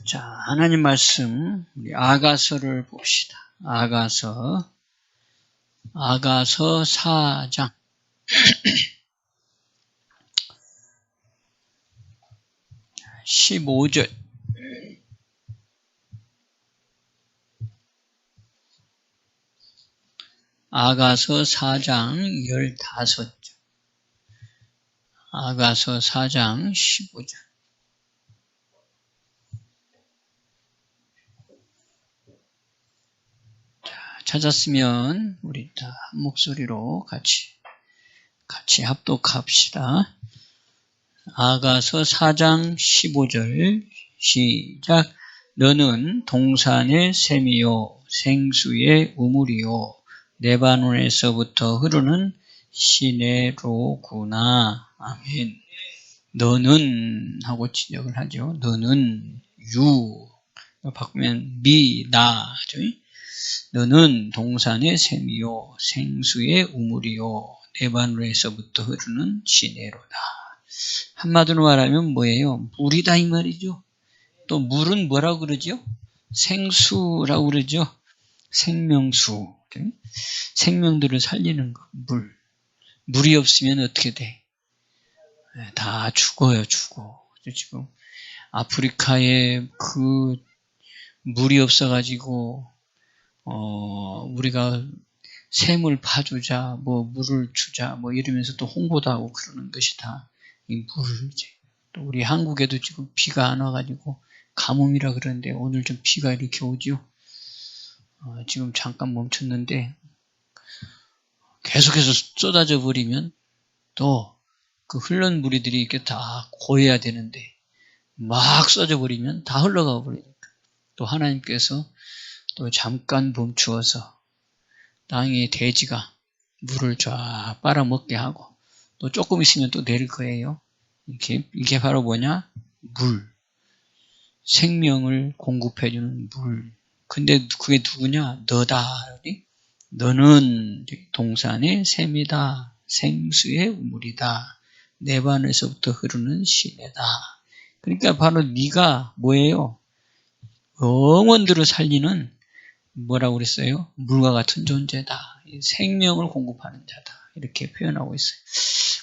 자, 하나님 말씀, 우리 아가서를 봅시다. 아가서 4장. 15절. 아가서 4장 15절. 아가서 4장 15절. 찾았으면 우리 다 한 목소리로 같이 합독합시다. 아가서 4장 15절 시작. 너는 동산의 샘이요 생수의 우물이요 레바논에서부터 흐르는 시내로구나. 아멘. 너는 하고 지적을 하죠. 너는 바꾸면 나. 너는 동산의 샘이요 생수의 우물이요 레바논에서부터 흐르는 시내로다. 한마디로 말하면 뭐예요? 물이다 이 말이죠. 또 물은 뭐라고 그러죠? 생수라고 그러죠. 생명수. 생명들을 살리는 거. 물이 없으면 어떻게 돼? 다 죽어요. 지금 아프리카에 그 물이 없어가지고 우리가 샘을 파주자, 물을 주자, 이러면서 또 홍보도 하고 그러는 것이 다 이 물을 이제. 또 우리 한국에도 지금 비가 안 와가지고 가뭄이라 그러는데 오늘 좀 비가 이렇게 오죠. 지금 잠깐 멈췄는데 계속해서 쏟아져 버리면 또 그 흘러온 물이들이 이렇게 다 고여야 되는데 막 쏟아져 버리면 다 흘러가 버리니까 또 하나님께서 또 잠깐 멈추어서 땅에 돼지가 물을 쫙 빨아먹게 하고 또 조금 있으면 또 내릴 거예요. 이게 바로 뭐냐? 물. 생명을 공급해주는 물. 근데 그게 누구냐? 너다. 너는 동산의 샘이다. 생수의 우물이다. 레바논에서부터 흐르는 시내다. 그러니까 바로 네가 뭐예요? 영혼들을 살리는 뭐라고 그랬어요? 물과 같은 존재다. 생명을 공급하는 자다. 이렇게 표현하고 있어요.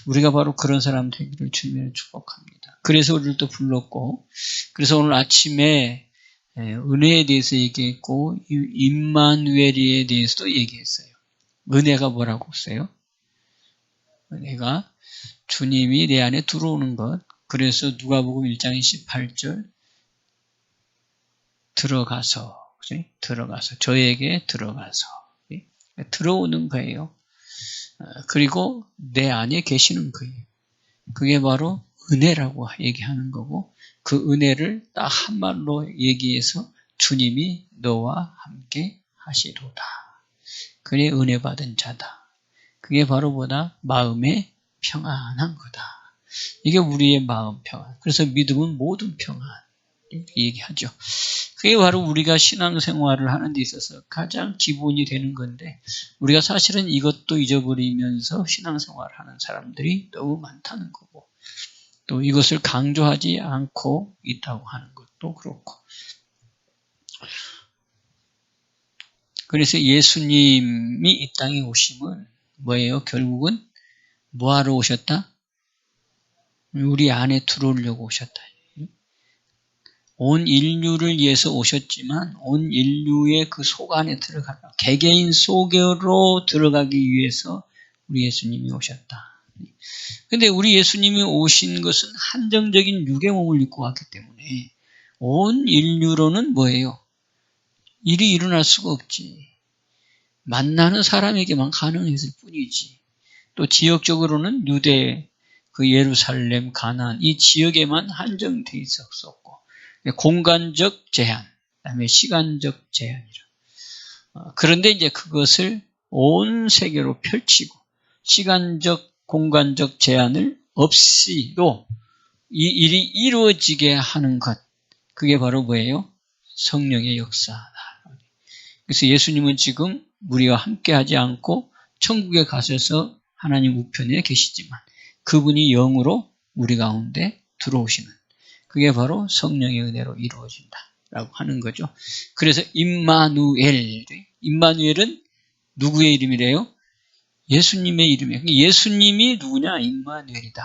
우리가 바로 그런 사람 되기를 주님으로 축복합니다. 그래서 우리를 또 불렀고, 그래서 오늘 아침에 은혜에 대해서 얘기했고, 임마누엘에 대해서도 얘기했어요. 은혜가 뭐라고 했어요? 은혜가 주님이 내 안에 들어오는 것. 그래서 누가복음 1장 28절 들어가서 저에게 들어가서 들어오는 거예요. 그리고 내 안에 계시는 거예요. 그게 바로 은혜라고 얘기하는 거고 그 은혜를 딱 한말로 얘기해서 주님이 너와 함께 하시도다. 그래 은혜 받은 자다. 그게 바로 뭐다? 마음의 평안한 거다. 이게 우리의 마음 평안. 그래서 믿음은 모든 평안. 얘기하죠. 그게 바로 우리가 신앙생활을 하는 데 있어서 가장 기본이 되는 건데 우리가 사실은 이것도 잊어버리면서 신앙생활을 하는 사람들이 너무 많다는 거고 또 이것을 강조하지 않고 있다고 하는 것도 그렇고 그래서 예수님이 이 땅에 오심은 뭐예요? 결국은 뭐하러 오셨다? 우리 안에 들어오려고 오셨다. 온 인류를 위해서 오셨지만 온 인류의 그 속 안에 들어가다 개개인 속으로 들어가기 위해서 우리 예수님이 오셨다. 근데 우리 예수님이 오신 것은 한정적인 육의 몸을 입고 왔기 때문에 온 인류로는 뭐예요? 일이 일어날 수가 없지. 만나는 사람에게만 가능했을 뿐이지. 또 지역적으로는 유대, 그 예루살렘, 가나안 이 지역에만 한정돼 있었고 공간적 제한, 그다음에 시간적 제한이라. 그런데 이제 그것을 온 세계로 펼치고 시간적, 공간적 제한을 없이도 이 일이 이루어지게 하는 것, 그게 바로 뭐예요? 성령의 역사다. 그래서 예수님은 지금 우리와 함께하지 않고 천국에 가셔서 하나님 우편에 계시지만 그분이 영으로 우리 가운데 들어오시는 그게 바로 성령의 은혜로 이루어진다. 하는 거죠. 그래서 임마누엘. 임마누엘은 누구의 이름이래요? 예수님의 이름이에요. 예수님이 누구냐? 임마누엘이다.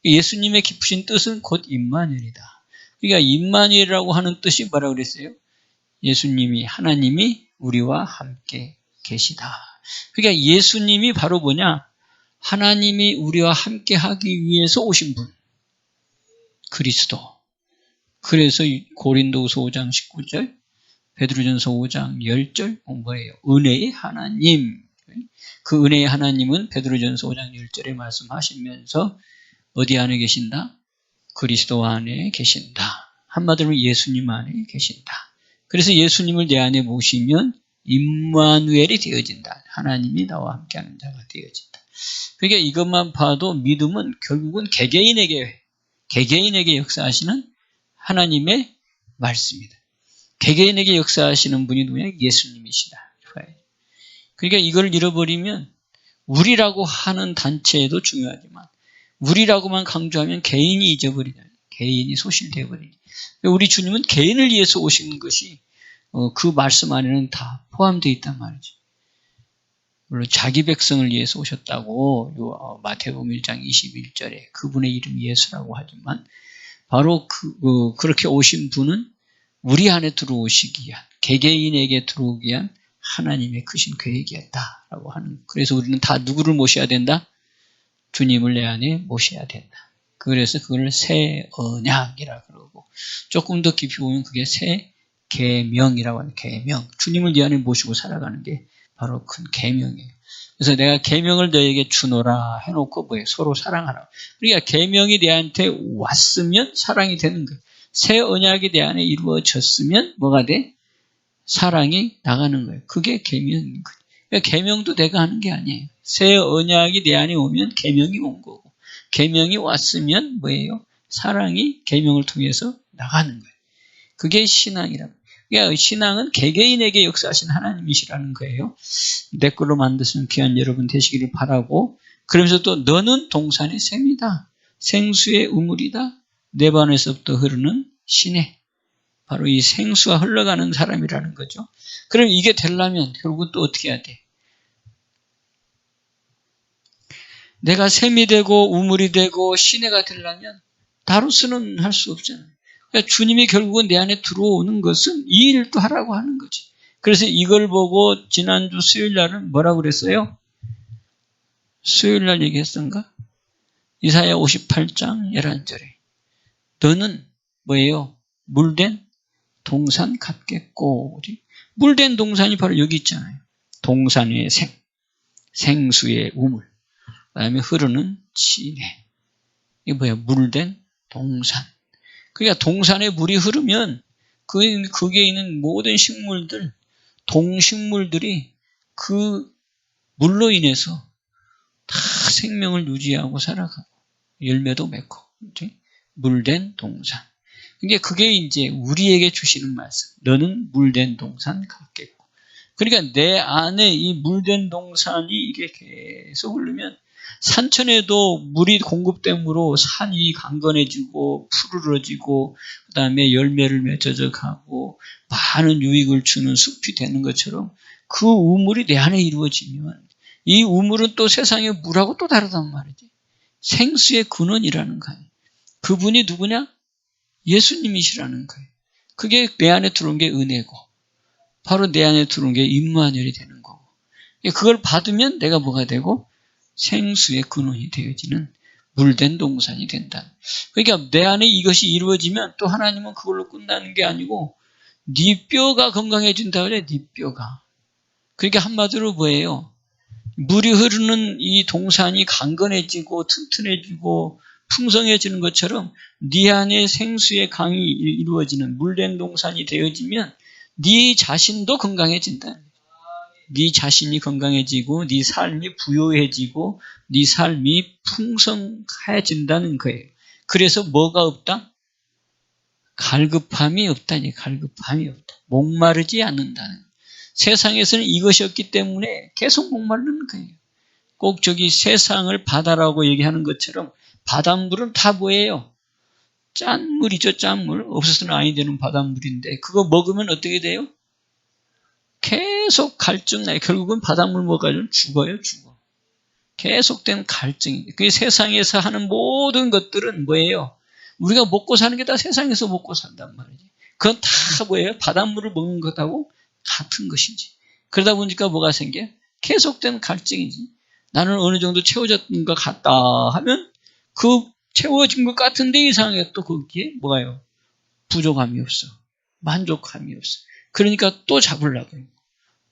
예수님의 깊으신 뜻은 곧 임마누엘이다. 그러니까 임마누엘이라고 하는 뜻이 뭐라고 그랬어요? 예수님이, 하나님이 우리와 함께 계시다. 그러니까 예수님이 바로 뭐냐? 하나님이 우리와 함께 하기 위해서 오신 분. 그리스도. 그래서 고린도후서 5장 19절, 베드로전서 5장 10절 뭐예요? 은혜의 하나님. 그 은혜의 하나님은 베드로전서 5장 10절에 말씀하시면서 어디 안에 계신다? 그리스도 안에 계신다. 한마디로 예수님 안에 계신다. 그래서 예수님을 내 안에 모시면 임마누엘이 되어진다. 하나님이 나와 함께하는 자가 되어진다. 그러니까 이것만 봐도 믿음은 결국은 개개인에게 역사하시는 하나님의 말씀이다. 개개인에게 역사하시는 분이 누구냐? 예수님이시다. 그러니까 이걸 잃어버리면 우리라고 하는 단체도 중요하지만 우리라고만 강조하면 개인이 잊어버리다. 개인이 소실되어버리니. 우리 주님은 개인을 위해서 오신 것이 그 말씀 안에는 다 포함되어 있단 말이죠. 물론 자기 백성을 위해서 오셨다고 마태복음 1장 21절에 그분의 이름이 예수라고 하지만 바로 그렇게 오신 분은 우리 안에 들어오시기 위한, 개개인에게 들어오기 위한 하나님의 크신 계획이었다라고 하는. 그래서 우리는 다 누구를 모셔야 된다? 주님을 내 안에 모셔야 된다. 그래서 그걸 새 언약이라 그러고 조금 더 깊이 보면 그게 새 계명이라고 하는 계명. 주님을 내 안에 모시고 살아가는 게 바로 큰 계명이에요. 그래서 내가 계명을 너에게 주노라 해놓고 뭐예요? 서로 사랑하라. 그러니까 계명이 내한테 왔으면 사랑이 되는 거예요. 새 언약이 내 안에 이루어졌으면 뭐가 돼? 사랑이 나가는 거예요. 그게 계명인 거예요. 그러니까 계명도 내가 하는 게 아니에요. 새 언약이 내 안에 오면 계명이 온 거고 계명이 왔으면 뭐예요? 사랑이 계명을 통해서 나가는 거예요. 그게 신앙이라고. 그러니까 신앙은 개개인에게 역사하신 하나님이시라는 거예요. 내 걸로 만드신 귀한 여러분 되시기를 바라고 그러면서 또 너는 동산의 샘이다. 생수의 우물이다. 내 반에서부터 흐르는 시내. 바로 이 생수가 흘러가는 사람이라는 거죠. 그럼 이게 되려면 결국 또 어떻게 해야 돼? 내가 샘이 되고 우물이 되고 시내가 되려면 나로서는 할 수 없잖아요. 그러니까 주님이 결국은 내 안에 들어오는 것은 이 일도 하라고 하는 거지. 그래서 이걸 보고 지난주 수요일 날은 뭐라고 그랬어요? 수요일 날 얘기했던가? 이사야 58장 11절에 너는 뭐예요? 물된 동산 같겠고. 물된 동산이 바로 여기 있잖아요. 동산의 생수의 우물, 그 다음에 흐르는 시내. 이게 뭐야? 물된 동산. 그러니까 동산에 물이 흐르면 거기에 있는 모든 식물들, 동식물들이 그 물로 인해서 다 생명을 유지하고 살아가고 열매도 맺고. 물된 동산. 그러니까 그게 이제 우리에게 주시는 말씀. 너는 물된 동산 같겠고. 그러니까 내 안에 이 물된 동산이 이게 계속 흐르면 산천에도 물이 공급됨으로 산이 강건해지고 푸르러지고 그 다음에 열매를 맺어져 가고 많은 유익을 주는 숲이 되는 것처럼 그 우물이 내 안에 이루어지면 이 우물은 또 세상의 물하고 또 다르단 말이지. 생수의 근원이라는 거예요. 그분이 누구냐? 예수님이시라는 거예요. 그게 내 안에 들어온 게 은혜고 바로 내 안에 들어온 게 임마누엘이 되는 거고 그걸 받으면 내가 뭐가 되고 생수의 근원이 되어지는 물된 동산이 된다. 그러니까 내 안에 이것이 이루어지면 또 하나님은 그걸로 끝나는 게 아니고 네 뼈가 건강해진다 그래. 네 뼈가. 그러니까 한마디로 뭐예요? 물이 흐르는 이 동산이 강건해지고 튼튼해지고 풍성해지는 것처럼 네 안에 생수의 강이 이루어지는 물된 동산이 되어지면 네 자신도 건강해진다. 네 자신이 건강해지고 네 삶이 부요해지고 네 삶이 풍성해진다는 거예요. 그래서 뭐가 없다? 갈급함이 없다니. 갈급함이 없다. 목마르지 않는다는. 세상에서는 이것이 없기 때문에 계속 목마르는 거예요. 꼭 저기 세상을 바다라고 얘기하는 것처럼 바닷물은 다 뭐예요? 짠물이죠, 짠물. 없어서는 아니 되는 바닷물인데 그거 먹으면 어떻게 돼요? 계속 갈증 나요. 결국은 바닷물 먹어가지고 죽어요, 죽어. 계속된 갈증이. 그 세상에서 하는 모든 것들은 뭐예요? 우리가 먹고 사는 게 다 세상에서 먹고 산단 말이지. 그건 다 뭐예요? 바닷물을 먹는 것하고 같은 것이지. 그러다 보니까 뭐가 생겨? 계속된 갈증이지. 나는 어느 정도 채워졌던 것 같다 하면 그 채워진 것 같은데 이상하게 또 거기에 뭐가요? 부족함이 없어. 만족함이 없어. 그러니까 또 잡으려고 그러고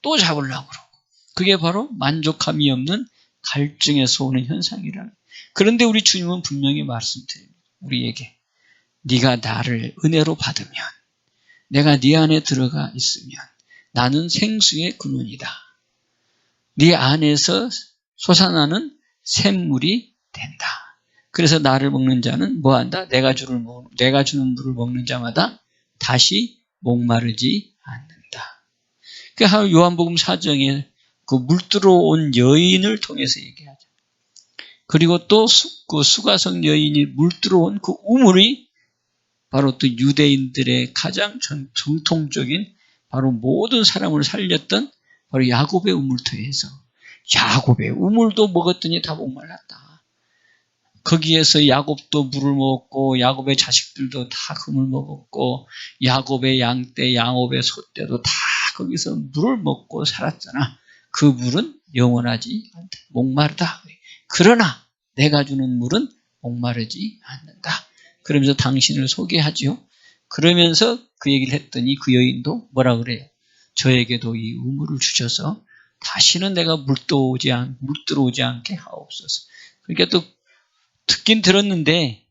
또 잡으려고 그러고. 그게 바로 만족함이 없는 갈증에서 오는 현상이라. 그런데 우리 주님은 분명히 말씀드립니다. 우리에게 네가 나를 은혜로 받으면 내가 네 안에 들어가 있으면 나는 생수의 근원이다. 네 안에서 솟아나는 샘물이 된다. 그래서 나를 먹는 자는 뭐한다? 내가 주는 물을 먹는 자마다 다시 목마르지 않는다. 그 요한복음 4장에 그 물 들어온 여인을 통해서 얘기하죠. 그리고 또 그 수가성 여인이 물 들어온 그 우물이 바로 또 유대인들의 가장 정통적인 바로 모든 사람을 살렸던 바로 야곱의 우물터에서 야곱의 우물도 먹었더니 다 목말랐다. 거기에서 야곱도 물을 먹었고 야곱의 자식들도 다 그 물 먹었고 야곱의 양떼, 야곱의 소떼도 다 거기서 물을 먹고 살았잖아. 그 물은 영원하지 않다. 목마르다. 그러나 내가 주는 물은 목마르지 않는다. 그러면서 당신을 소개하죠. 그러면서 그 얘기를 했더니 그 여인도 뭐라 그래요? 저에게도 이 우물을 주셔서 다시는 내가 물 들어오지 않게 하옵소서. 그러니까 또 듣긴 들었는데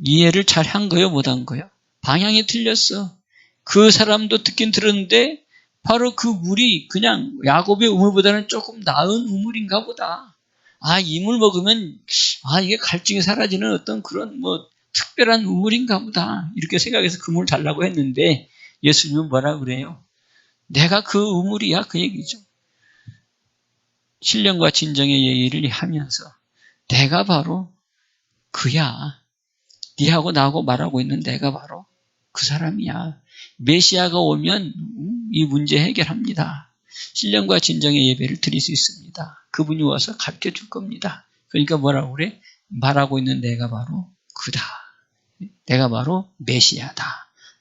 이해를 잘 한 거요, 못 한 거요? 방향이 틀렸어. 그 사람도 듣긴 들었는데 바로 그 물이 그냥 야곱의 우물보다는 조금 나은 우물인가 보다. 이 물 먹으면 이게 갈증이 사라지는 어떤 그런 특별한 우물인가 보다. 이렇게 생각해서 그 물 달라고 했는데 예수님은 뭐라 그래요? 내가 그 우물이야, 그 얘기죠. 신령과 진정의 얘기를 하면서 내가 바로 그야. 네하고 나하고 말하고 있는 내가 바로 그 사람이야. 메시아가 오면 이 문제 해결합니다. 신령과 진정의 예배를 드릴 수 있습니다. 그분이 와서 가르쳐 줄 겁니다. 그러니까 뭐라고 그래? 말하고 있는 내가 바로 그다. 내가 바로 메시아다.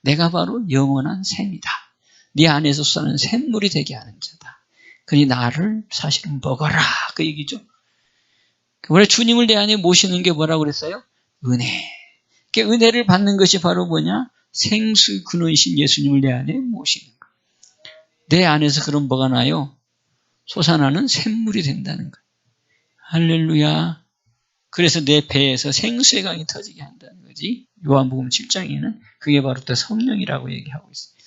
내가 바로 영원한 샘이다. 네 안에서 쏘는 샘물이 되게 하는 자다. 그러니 나를 사실은 먹어라. 그 얘기죠. 원래 주님을 내 안에 모시는 게 뭐라고 그랬어요? 은혜. 그 은혜를 받는 것이 바로 뭐냐? 생수 근원이신 예수님을 내 안에 모시는 거. 내 안에서 그럼 뭐가 나요? 솟아나는 샘물이 된다는 거예요. 할렐루야. 그래서 내 배에서 생수의 강이 터지게 한다는 거지. 요한복음 7장에는 그게 바로 또 성령이라고 얘기하고 있어요.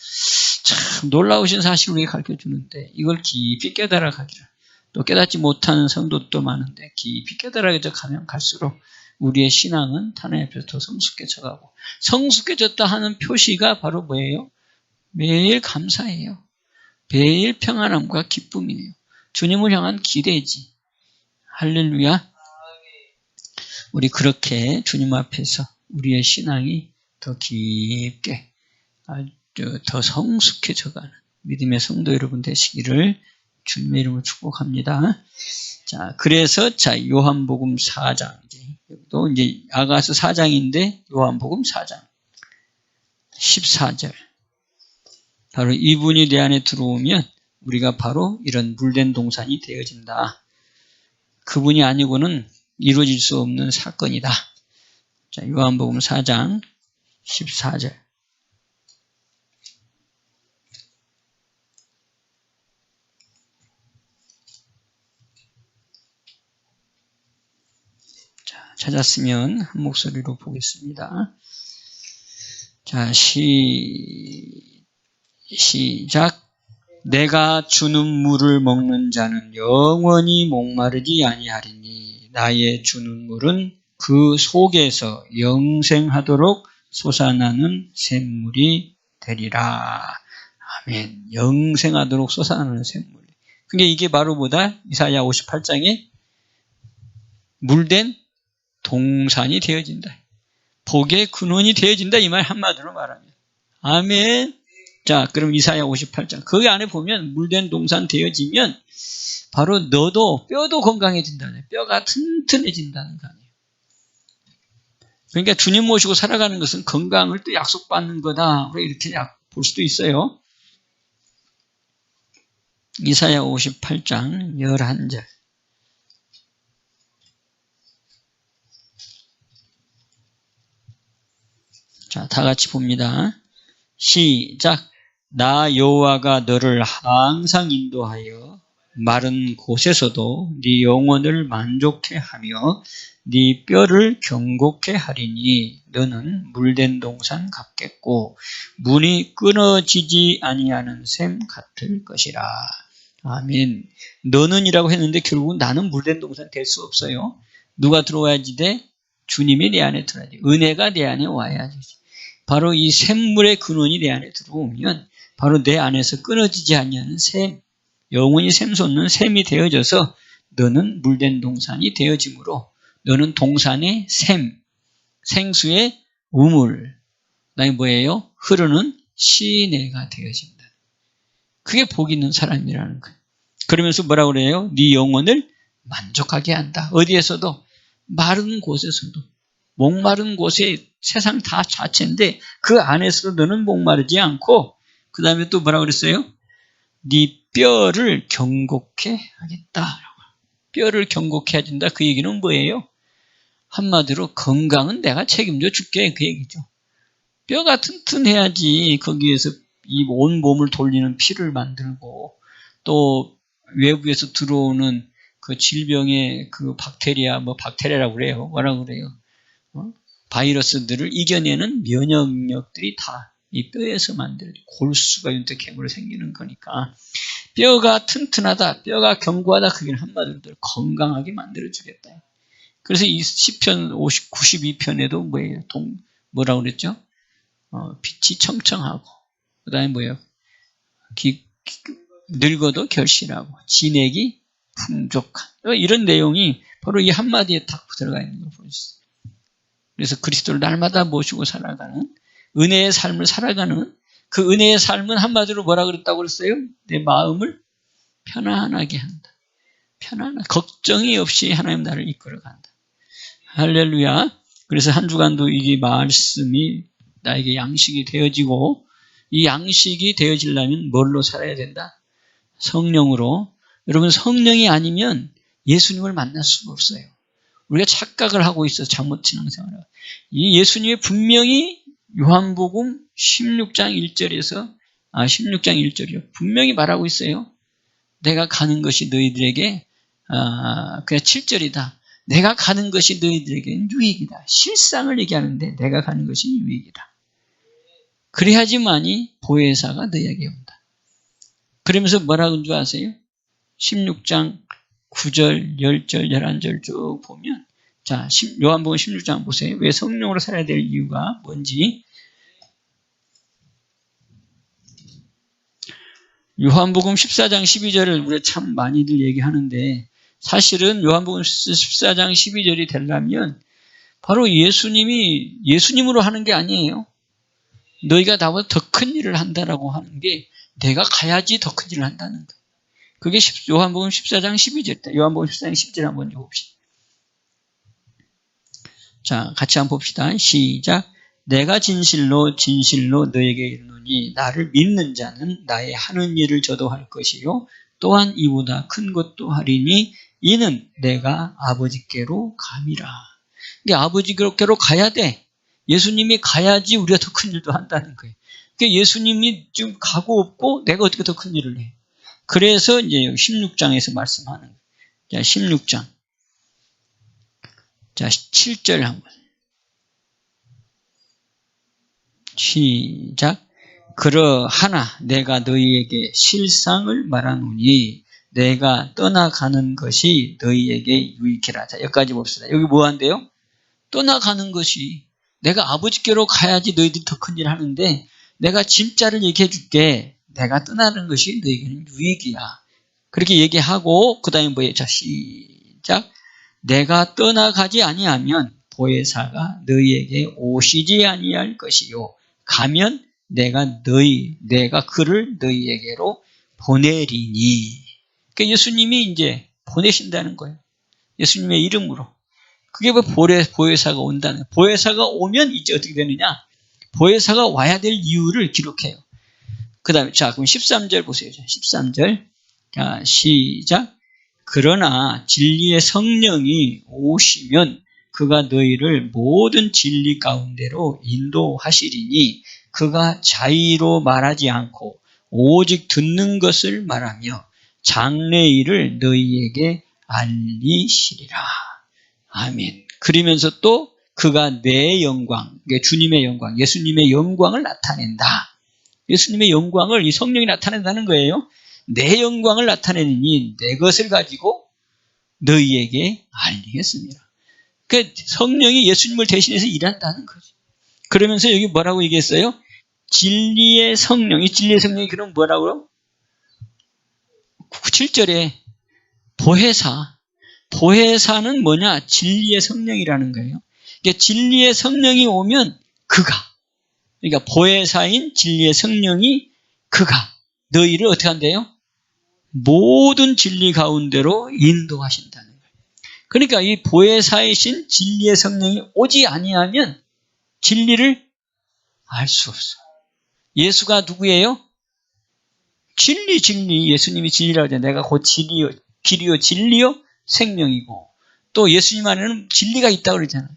참 놀라우신 사실을 우리에게 가르쳐주는데 이걸 깊이 깨달아가기를. 또 깨닫지 못하는 성도도 많은데 깊이 깨달아가져 가면 갈수록 우리의 신앙은 하나님 앞에서 더 성숙해져가고 성숙해졌다 하는 표시가 바로 뭐예요? 매일 감사예요. 매일 평안함과 기쁨이에요. 주님을 향한 기대지. 할렐루야. 우리 그렇게 주님 앞에서 우리의 신앙이 더 깊게 아주 더 성숙해져가는 믿음의 성도 여러분 되시기를 주님의 이름으로 축복합니다. 자, 그래서 요한복음 4장 또 이제 아가서 4장인데 요한복음 4장 14절 바로 이분이 내 안에 들어오면 우리가 바로 이런 물된 동산이 되어진다. 그분이 아니고는 이루어질 수 없는 사건이다. 자, 요한복음 4장 14절 찾았으면 한 목소리로 보겠습니다. 자, 시작. 내가 주는 물을 먹는 자는 영원히 목마르지 아니하리니 나의 주는 물은 그 속에서 영생하도록 솟아나는 샘물이 되리라. 아멘. 영생하도록 솟아나는 샘물. 그게 이게 바로 뭐다? 이사야 58장에 물된 동산이 되어진다. 복의 근원이 되어진다. 이 말 한마디로 말하면. 아멘. 자, 그럼 이사야 58장. 거기 안에 보면 물된 동산 되어지면 바로 너도 뼈도 건강해진다네. 뼈가 튼튼해진다는 거 아니에요. 그러니까 주님 모시고 살아가는 것은 건강을 또 약속받는 거다. 이렇게 볼 수도 있어요. 이사야 58장 11절. 자, 다 같이 봅니다. 시작. 나 여호와가 너를 항상 인도하여 마른 곳에서도 네 영혼을 만족해 하며 네 뼈를 경고케 하리니 너는 물된 동산 같겠고 문이 끊어지지 아니하는 샘 같을 것이라. 아멘. 너는이라고 했는데 결국은 나는 물된 동산 될 수 없어요. 누가 들어와야지 돼? 주님이 내 안에 들어야지. 은혜가 내 안에 와야지. 바로 이 샘물의 근원이 내 안에 들어오면 바로 내 안에서 끊어지지 아니하는 샘, 영원히 샘솟는 샘이 되어져서 너는 물된 동산이 되어지므로 너는 동산의 샘, 생수의 우물, 그다음에 뭐예요? 흐르는 시내가 되어진다. 그게 복 있는 사람이라는 거예요. 그러면서 뭐라고 그래요? 네 영혼을 만족하게 한다. 어디에서도? 마른 곳에서도. 목마른 곳에 세상 다 자체인데 그 안에서도 너는 목마르지 않고 그 다음에 또 뭐라고 그랬어요? 네 뼈를 경고케 하겠다. 뼈를 경고케 해준다. 그 얘기는 뭐예요? 한마디로 건강은 내가 책임져 줄게. 그 얘기죠. 뼈가 튼튼해야지 거기에서 이 온 몸을 돌리는 피를 만들고 또 외부에서 들어오는 그 질병의 그 박테리아라고 그래요. 뭐라고 그래요? 바이러스들을 이겨내는 면역력들이 다 이 뼈에서 만들어져. 골수가 윤택 괴물로 생기는 거니까 뼈가 튼튼하다, 뼈가 견고하다. 그게 한마디로 건강하게 만들어주겠다. 그래서 이 시편 92편에도 뭐예요? 뭐라고 그랬죠? 빛이 청청하고 그 다음에 뭐예요? 늙어도 결실하고 진액이 풍족한 이런 내용이 바로 이 한마디에 딱 들어가 있는 걸 볼 수 있어요. 그래서 그리스도를 날마다 모시고 살아가는 은혜의 삶을 살아가는 그 은혜의 삶은 한마디로 뭐라 그랬다고 그랬어요? 내 마음을 편안하게 한다. 걱정이 없이 하나님 나를 이끌어간다. 할렐루야. 그래서 한 주간도 이 말씀이 나에게 양식이 되어지고 이 양식이 되어지려면 뭘로 살아야 된다? 성령으로. 여러분 성령이 아니면 예수님을 만날 수가 없어요. 우리가 착각을 하고 있어서 잘못 신앙생활을. 이 예수님이 분명히 요한복음 16장 1절에서 16장 1절이요. 분명히 말하고 있어요. 내가 가는 것이 너희들에게 그냥 7절이다. 내가 가는 것이 너희들에게는 유익이다. 실상을 얘기하는데 내가 가는 것이 유익이다. 그래야지만이 보혜사가 너희에게 온다. 그러면서 뭐라고 하는 줄 아세요? 16장 9절, 10절, 11절 쭉 보면 자, 요한복음 16장 보세요. 왜 성령으로 살아야 될 이유가 뭔지. 요한복음 14장 12절을 우리가 참 많이들 얘기하는데 사실은 요한복음 14장 12절이 되려면 바로 예수님으로 하는 게 아니에요. 너희가 나보다 더 큰 일을 한다라고 하는 게 내가 가야지 더 큰 일을 한다는 거. 그게 요한복음 14장 12절입니다. 요한복음 14장 12절 한번 봅시다. 자, 같이 한번 봅시다. 시작. 내가 진실로 너에게 이르노니 나를 믿는 자는 나의 하는 일을 저도 할 것이요 또한 이보다 큰 것도 하리니 이는 내가 아버지께로 감이라. 그러니까 아버지께로 가야 돼. 예수님이 가야지 우리가 더 큰 일도 한다는 거예요. 그러니까 예수님이 지금 가고 없고 내가 어떻게 더 큰 일을 해. 그래서 이제 16장에서 말씀하는 거예요. 자, 16장. 자, 7절 한번. 시작. 그러하나 내가 너희에게 실상을 말하노니 내가 떠나가는 것이 너희에게 유익이라. 자, 여기까지 봅시다. 여기 뭐 한대요? 떠나가는 것이 내가 아버지께로 가야지 너희들이 더 큰 일을 하는데 내가 진짜를 얘기해 줄게. 내가 떠나는 것이 너희에게는 유익이야. 그렇게 얘기하고 그 다음에 뭐예요? 자, 시작. 내가 떠나가지 아니하면 보혜사가 너희에게 오시지 아니할 것이요 가면 내가 그를 너희에게로 보내리니. 그러니까 예수님이 이제 보내신다는 거예요. 예수님의 이름으로. 그게 뭐 보혜사가 온다는 거예요. 보혜사가 오면 이제 어떻게 되느냐? 보혜사가 와야 될 이유를 기록해요. 그 다음에, 자, 그럼 13절 보세요. 13절. 자, 시작. 그러나 진리의 성령이 오시면 그가 너희를 모든 진리 가운데로 인도하시리니 그가 자의로 말하지 않고 오직 듣는 것을 말하며 장래일을 너희에게 알리시리라. 아멘. 그러면서 또 그가 내 영광, 주님의 영광, 예수님의 영광을 나타낸다. 예수님의 영광을 이 성령이 나타낸다는 거예요. 내 영광을 나타내니 내 것을 가지고 너희에게 알리겠습니다. 그러니까 성령이 예수님을 대신해서 일한다는 거죠. 그러면서 여기 뭐라고 얘기했어요? 진리의 성령. 이 진리의 성령이 그럼 뭐라고요? 7절에 보혜사. 보혜사는 뭐냐? 진리의 성령이라는 거예요. 그러니까 진리의 성령이 오면 그러니까 보혜사인 진리의 성령이 그가 너희를 어떻게 한대요? 모든 진리 가운데로 인도하신다는 거예요. 그러니까 이 보혜사이신 진리의 성령이 오지 아니하면 진리를 알 수 없어요. 예수가 누구예요? 진리. 예수님이 진리라고 하잖아요. 내가 곧 길이요 진리요 생명이고, 또 예수님 안에는 진리가 있다고 그러잖아요.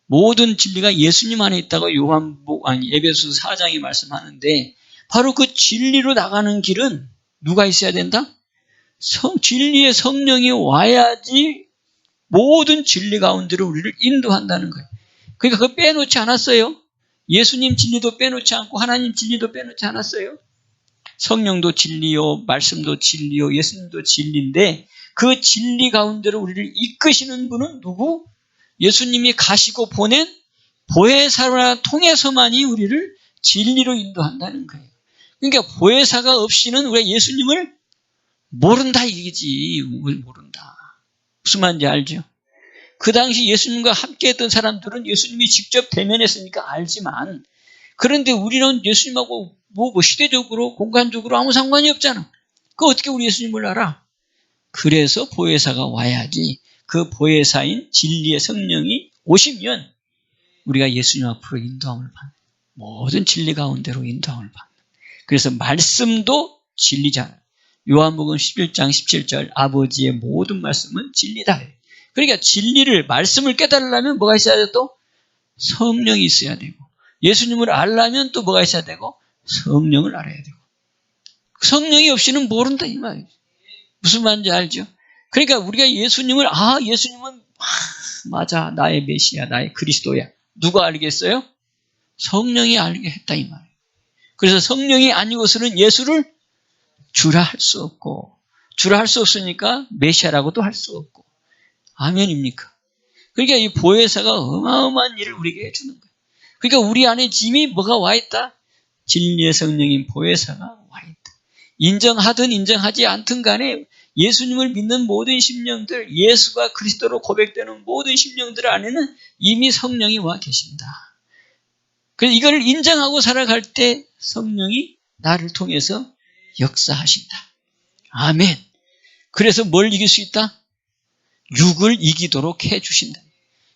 모든 진리가 예수님 안에 있다고 에베소서 4장이 말씀하는데, 바로 그 진리로 나가는 길은 누가 있어야 된다? 진리의 성령이 와야지 모든 진리 가운데로 우리를 인도한다는 거예요. 그러니까 그거 빼놓지 않았어요. 예수님 진리도 빼놓지 않고 하나님 진리도 빼놓지 않았어요. 성령도 진리요, 말씀도 진리요, 예수님도 진리인데 그 진리 가운데로 우리를 이끄시는 분은 누구? 예수님이 가시고 보낸 보혜사를 통해서만이 우리를 진리로 인도한다는 거예요. 그러니까 보혜사가 없이는 우리가 예수님을 모른다 이거지. 모른다. 무슨 말인지 알죠? 그 당시 예수님과 함께했던 사람들은 예수님이 직접 대면했으니까 알지만, 그런데 우리는 예수님하고 시대적으로 공간적으로 아무 상관이 없잖아. 그 어떻게 우리 예수님을 알아? 그래서 보혜사가 와야지. 그 보혜사인 진리의 성령이 오시면 우리가 예수님 앞으로 인도함을 받는, 모든 진리 가운데로 인도함을 받는. 그래서 말씀도 진리잖아요. 요한복음 11장 17절 아버지의 모든 말씀은 진리다. 그러니까 진리를, 말씀을 깨달으려면 뭐가 있어야 돼? 또 성령이 있어야 되고, 예수님을 알려면 또 뭐가 있어야 되고, 성령을 알아야 되고. 성령이 없이는 모른다 이 말이죠. 무슨 말인지 알죠? 그러니까 우리가 예수님은 맞아, 나의 메시아, 나의 그리스도야. 누가 알겠어요? 성령이 알게 했다 이 말이에요. 그래서 성령이 아니고서는 예수를 주라 할 수 없고, 주라 할 수 없으니까 메시아라고도 할 수 없고. 아멘입니까? 그러니까 이 보혜사가 어마어마한 일을 우리에게 해주는 거예요. 그러니까 우리 안에 짐이 뭐가 와 있다? 진리의 성령인 보혜사가 와 있다. 인정하든 인정하지 않든 간에 예수님을 믿는 모든 심령들, 예수가 그리스도로 고백되는 모든 심령들 안에는 이미 성령이 와 계신다. 그래서 이걸 인정하고 살아갈 때 성령이 나를 통해서 역사하신다. 아멘. 그래서 뭘 이길 수 있다? 육을 이기도록 해주신다.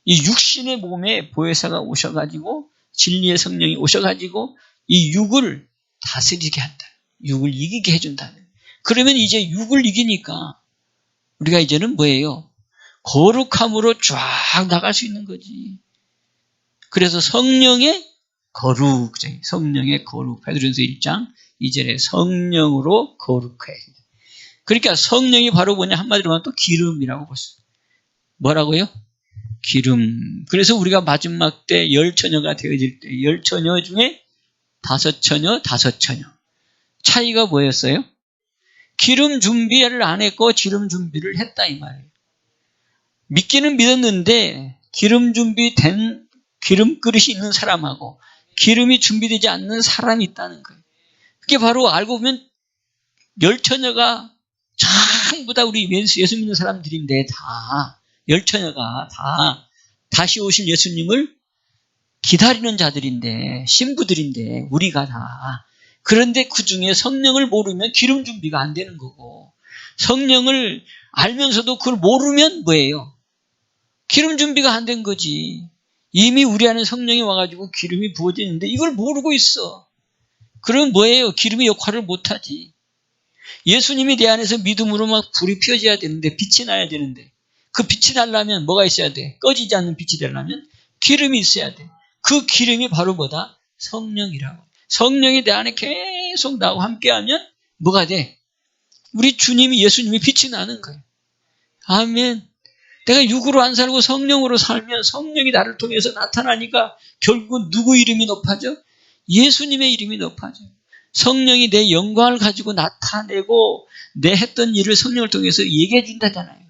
이 육신의 몸에 보혜사가 오셔가지고, 진리의 성령이 오셔가지고 이 육을 다스리게 한다. 육을 이기게 해준다. 그러면 이제 육을 이기니까 우리가 이제는 뭐예요? 거룩함으로 쫙 나갈 수 있는 거지. 그래서 성령의 거룩, 베드로전서 1장 2절에 성령으로 거룩해야 된다. 그러니까 성령이 바로 뭐냐, 한마디로 하면 또 기름이라고 볼 수 있어요. 뭐라고요? 기름. 그래서 우리가 마지막 때 열처녀가 되어질 때 열처녀 중에 다섯처녀. 차이가 뭐였어요? 기름 준비를 안 했고 기름 준비를 했다 이 말이에요. 믿기는 믿었는데 기름 준비된 기름 그릇이 있는 사람하고 기름이 준비되지 않는 사람이 있다는 거예요. 그게 바로 알고 보면 열처녀가 전부 다 우리 예수 믿는 사람들인데, 다 열처녀가 다 다시 오실 예수님을 기다리는 자들인데, 신부들인데, 우리가 다. 그런데 그 중에 성령을 모르면 기름 준비가 안 되는 거고, 성령을 알면서도 그걸 모르면 뭐예요? 기름 준비가 안 된 거지. 이미 우리 안에 성령이 와가지고 기름이 부어져 있는데 이걸 모르고 있어. 그럼 뭐예요? 기름의 역할을 못하지. 예수님이 내 안에서 믿음으로 막 불이 피어져야 되는데, 빛이 나야 되는데, 그 빛이 나려면 뭐가 있어야 돼? 꺼지지 않는 빛이 되려면 기름이 있어야 돼. 그 기름이 바로 뭐다? 성령이라고. 성령이 내 안에 계속 나하고 함께하면 뭐가 돼? 우리 주님이, 예수님이 빛이 나는 거예요. 아멘. 내가 육으로 안 살고 성령으로 살면 성령이 나를 통해서 나타나니까 결국은 누구 이름이 높아져? 예수님의 이름이 높아져. 성령이 내 영광을 가지고 나타내고 내 했던 일을 성령을 통해서 얘기해 준다잖아요.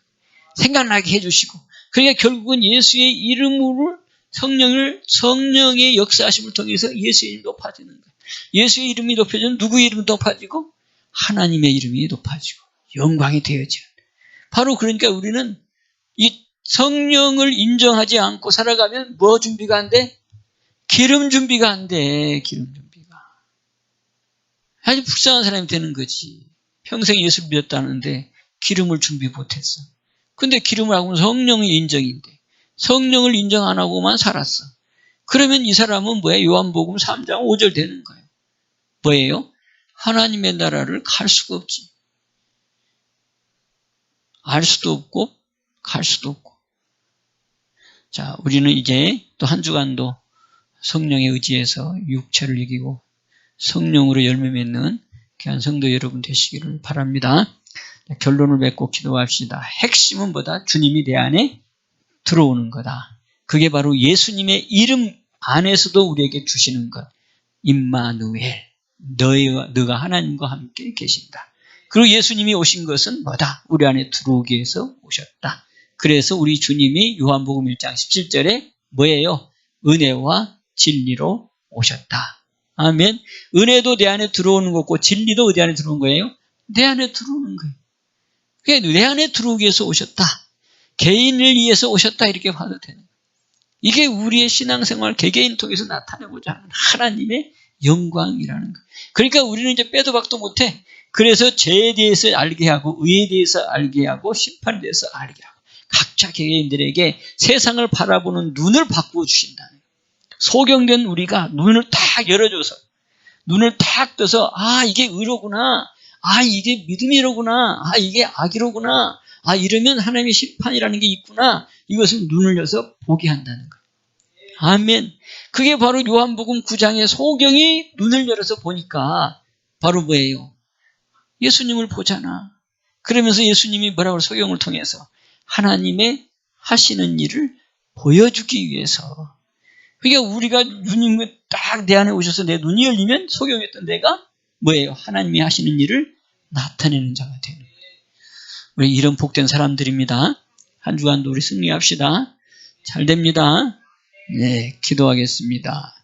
생각나게 해주시고. 그러니까 결국은 예수의 이름으로 성령의 역사하심을 통해서 예수의 이름이 높아지는 거예요. 예수의 이름이 높아지면 누구의 이름이 높아지고? 하나님의 이름이 높아지고 영광이 되어져. 바로 그러니까 우리는 이 성령을 인정하지 않고 살아가면 뭐 준비가 안 돼? 기름 준비가 안 돼. 기름 준비가. 아주 불쌍한 사람이 되는 거지. 평생 예수를 믿었다는데 기름을 준비 못했어. 근데 기름을 하고는 성령이 인정인데 성령을 인정 안 하고만 살았어. 그러면 이 사람은 뭐예요? 요한복음 3장 5절 되는 거예요. 뭐예요? 하나님의 나라를 갈 수가 없지. 알 수도 없고 갈 수도 없고. 자, 우리는 이제 또 한 주간도 성령에 의지해서 육체를 이기고 성령으로 열매 맺는 귀한 성도 여러분 되시기를 바랍니다. 결론을 맺고 기도합시다. 핵심은 뭐다? 주님이 내 안에 들어오는 거다. 그게 바로 예수님의 이름 안에서도 우리에게 주시는 것. 임마누엘, 너가 하나님과 함께 계신다. 그리고 예수님이 오신 것은 뭐다? 우리 안에 들어오기 위해서 오셨다. 그래서 우리 주님이 요한복음 1장 17절에 뭐예요? 은혜와 진리로 오셨다. 아멘. 은혜도 내 안에 들어오는 거고 진리도 어디 안에 들어오는 거예요? 내 안에 들어오는 거예요. 그러니까 내 안에 들어오기 위해서 오셨다. 개인을 위해서 오셨다 이렇게 봐도 되는 거예요. 이게 우리의 신앙생활 개개인 통해서 나타내고자 하는 하나님의 영광이라는 거예요. 그러니까 우리는 이제 빼도 박도 못해. 그래서 죄에 대해서 알게 하고 의에 대해서 알게 하고 심판에 대해서 알게 하고 각자 개개인들에게 세상을 바라보는 눈을 바꾸어 주신다는 거예요. 소경된 우리가 눈을 탁 열어줘서 눈을 탁 떠서 이게 의로구나. 이게 믿음이로구나. 이게 악이로구나. 이러면 하나님의 심판이라는 게 있구나. 이것을 눈을 여서 보게 한다는 거예요. 아멘. 그게 바로 요한복음 9장의 소경이 눈을 열어서 보니까 바로 뭐예요? 예수님을 보잖아. 그러면서 예수님이 뭐라고 소경을 통해서 하나님의 하시는 일을 보여주기 위해서. 그러니까 우리가 주님이 딱 내 안에 오셔서 내 눈이 열리면 소경했던 내가 뭐예요? 하나님이 하시는 일을 나타내는 자가 되는 거예요. 우리 이런 복된 사람들입니다. 한 주간도 우리 승리합시다. 잘 됩니다. 네, 기도하겠습니다.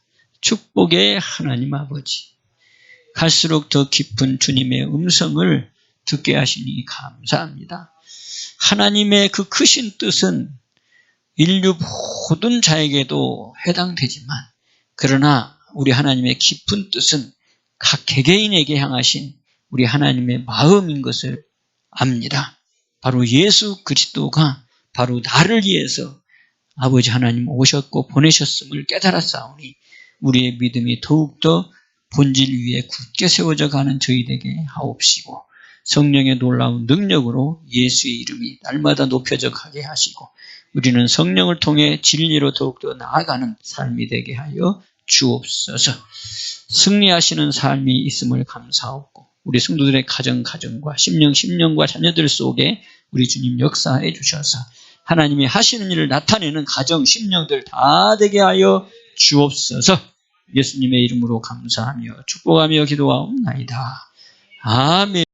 축복의 하나님 아버지, 갈수록 더 깊은 주님의 음성을 듣게 하시니 감사합니다. 하나님의 그 크신 뜻은 인류 모든 자에게도 해당되지만 그러나 우리 하나님의 깊은 뜻은 각 개개인에게 향하신 우리 하나님의 마음인 것을 압니다. 바로 예수 그리스도가 바로 나를 위해서 아버지 하나님 오셨고 보내셨음을 깨달았사오니 우리의 믿음이 더욱더 본질 위에 굳게 세워져 가는 저희에게 하옵시고 성령의 놀라운 능력으로 예수의 이름이 날마다 높여져 가게 하시고 우리는 성령을 통해 진리로 더욱더 나아가는 삶이 되게 하여 주옵소서. 승리하시는 삶이 있음을 감사하고 우리 성도들의 가정과 심령과 자녀들 속에 우리 주님 역사해 주셔서 하나님이 하시는 일을 나타내는 가정, 심령들 다 되게 하여 주옵소서. 예수님의 이름으로 감사하며 축복하며 기도하옵나이다. 아멘.